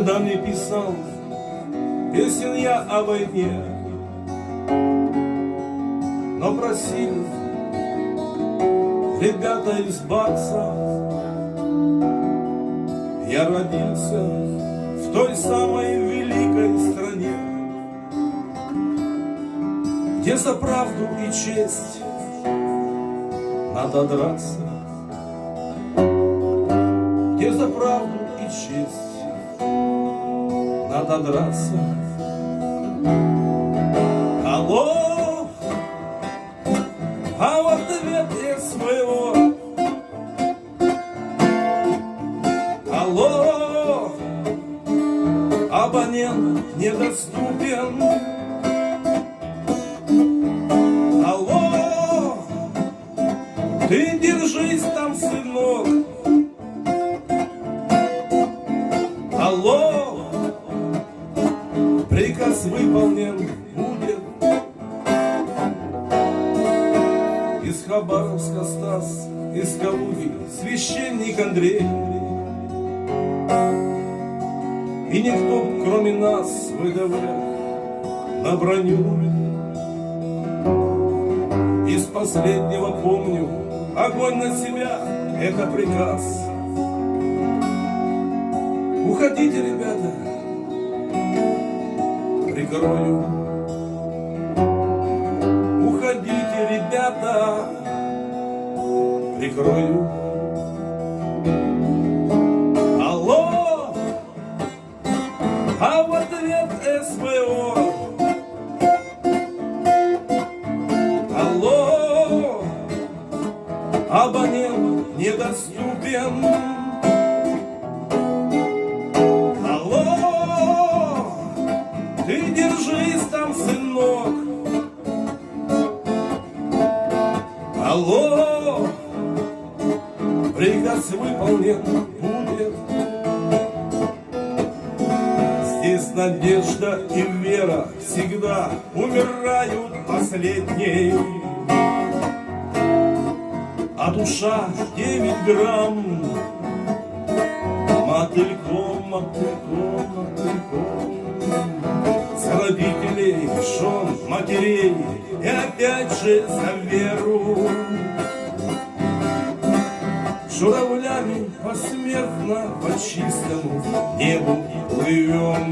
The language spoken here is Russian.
когда мне писал песен я о войне, но просили ребята из Баца. Я родился в той самой великой стране, где за правду и честь надо драться, где за правду и честь надо драться. Алло, а в ответ СВО. Алло, абонент недоступен. Алло, ты держись там, сынок. Алло, приказ выполнен будет. Из Хабаровска Стас, из Калуги священник Андрей. И никто, кроме нас, ВДВ, на броню. Из последнего помню, огонь на себя — это приказ. Уходите, ребята, прикрою. Уходите, ребята, прикрою. Алло, а в ответ СВО. Алло, абонент недоступен. Алло, ты держись там, сынок. Алло, приказ выполнен будет. Здесь надежда и вера всегда умирают последней, а душа 9 грамм мотыльком, мотыльком, мотыльком. За родителей, жен, матерей и опять же за веру. Журавлями посмертно по чистому небу плывем.